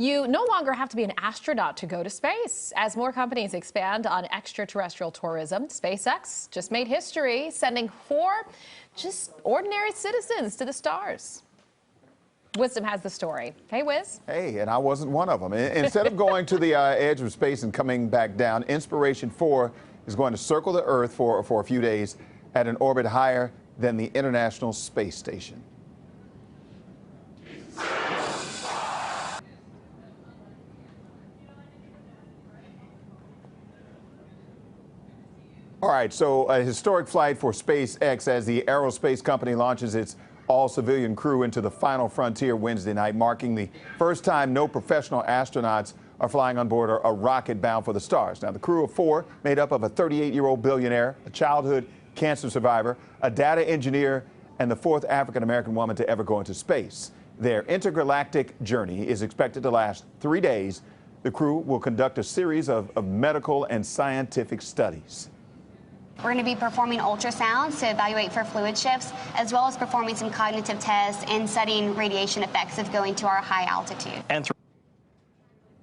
You no longer have to be an astronaut to go to space. As more companies expand on extraterrestrial tourism, SpaceX just made history, sending 4 just ordinary citizens to the stars. Wisdom has the story. Hey, Wiz. Hey, and I wasn't one of them. Instead of going to the edge of space and coming back down, Inspiration 4 is going to circle the Earth for a few days at an orbit higher than the International Space Station. All right, so a historic flight for SpaceX as the aerospace company launches its all-civilian crew into the final frontier Wednesday night, marking the first time no professional astronauts are flying on board a rocket bound for the stars. Now, the crew of 4, made up of a 38-year-old billionaire, a childhood cancer survivor, a data engineer, and the 4th African-American woman to ever go into space. Their intergalactic journey is expected to last 3 days. The crew will conduct a series of medical and scientific studies. We're going to be performing ultrasounds to evaluate for fluid shifts, as well as performing some cognitive tests and studying radiation effects of going to our high altitude.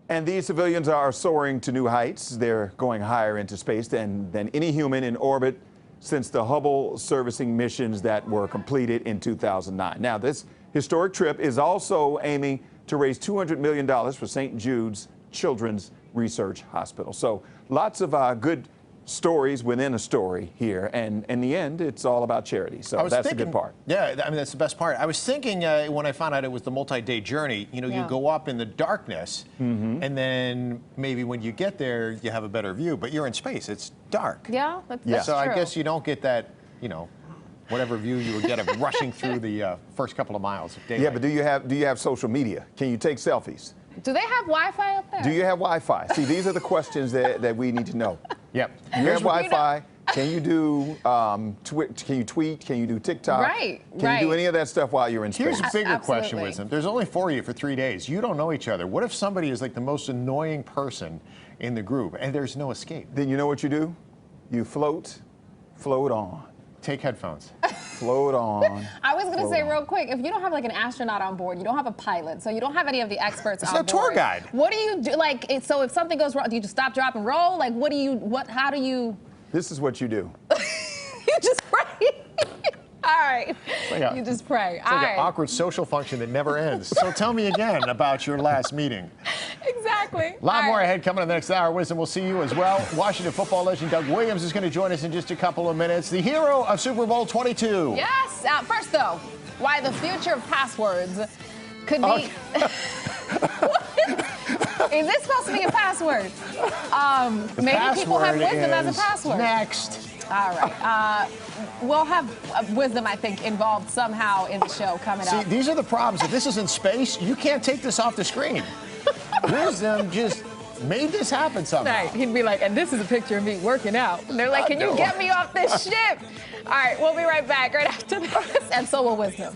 And these civilians are soaring to new heights. They're going higher into space than any human in orbit since the Hubble servicing missions that were completed in 2009. Now, this historic trip is also aiming to raise $200 million for St. Jude's Children's Research Hospital. So lots of good stories within a story here, and in the end, it's all about charity. So that's the good part. Yeah, I mean, that's the best part. I was thinking when I found out it was the multi-day journey, you know, you go up in the darkness, and then maybe when you get there, you have a better view, but you're in space. It's dark. Yeah, that's so true. I guess you don't get that, you know, whatever view you would get of rushing through the first couple of miles of daylight. Yeah, but do you have social media? Can you take selfies? Do they have Wi-Fi up there? Do you have Wi-Fi? See, these are the questions that we need to know. Yep. You have Wi-Fi. Can you do can you tweet? Can you do TikTok? Right. Can you do any of that stuff while you're in space? Here's a bigger question, Wisdom. There's only 4 of you for 3 days. You don't know each other. What if somebody is like the most annoying person in the group and there's no escape? Then you know what you do? You float on. Take headphones. Float on. I was going to say real quick, if you don't have like an astronaut on board, you don't have a pilot, so you don't have any of the experts on board. It's a tour guide. What do you do? Like, so if something goes wrong, do you just stop, drop, and roll? Like, how do you? This is what you do. You just pray. All right. You just pray. It's like an awkward social function that never ends. So tell me again about your last meeting. Exactly. A lot more ahead coming in the next hour. Wisdom, we'll see you as well. Washington football legend Doug Williams is going to join us in just a couple of minutes. The hero of Super Bowl 22. Yes. First, though, why the future of passwords could be... Is this supposed to be a password? Maybe people have wisdom as a password. Next. All right. We'll have wisdom, I think, involved somehow in the show coming up. See, these are the problems. If this is in space, you can't take this off the screen. Wisdom just made this happen somehow. Right. He'd be like, and this is a picture of me working out. And they're like, can you get me off this ship? All right, we'll be right back right after this. And so will Wisdom.